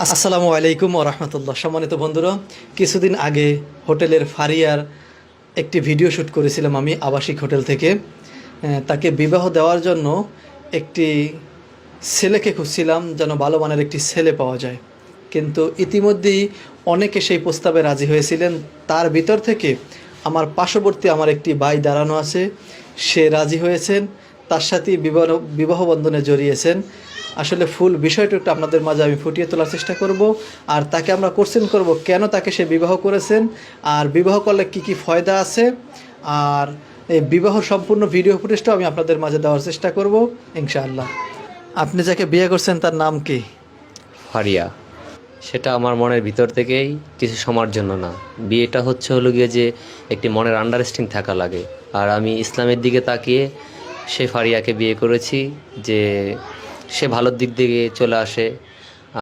আসসালামু আলাইকুম ওয়া রাহমাতুল্লাহ। সম্মানিত বন্ধুরা, কিছুদিন আগে হোটেলের ফারিয়ার একটি ভিডিও শ্যুট করেছিলাম আমি আবাসিক হোটেল থেকে। তাকে বিবাহ দেওয়ার জন্য একটি ছেলেকে খুঁজছিলাম, যেন ভালো মানের একটি ছেলে পাওয়া যায়। কিন্তু ইতিমধ্যেই অনেকে সেই প্রস্তাবে রাজি হয়েছিলেন। তার ভিতর থেকে আমার পার্শ্ববর্তী আমার একটি ভাই দাঁড়ানো আছে, সে রাজি হয়েছেন, তার সাথে বিবাহ বন্ধনে জড়িয়েছেন। আসলে ফুল বিষয়টা একটু আপনাদের মাঝে আমি ফুটিয়ে তোলার চেষ্টা করব, আর তাকে আমরা কোশ্চেন করব কেন তাকে সে বিবাহ করেছেন, আর বিবাহ করলে কি কি ফায়দা আছে, আর এই বিবাহ সম্পূর্ণ ভিডিও ফুটেজটাও আমি আপনাদের মাঝে দেওয়ার চেষ্টা করব ইনশাআল্লাহ। আপনি যাকে বিয়ে করছেন তার নাম কি? ফারিয়া। সেটা আমার মনের ভিতর থেকেই, কিছু সময়ের জন্য না। বিয়েটা হলো গিয়ে যে একটি মনের আন্ডারস্ট্যান্ডিং থাকা লাগে। আর আমি ইসলামের দিকে তাকিয়ে সে ফারিয়াকে বিয়ে করেছি, যে সে ভালোর দিক দিকে চলে আসে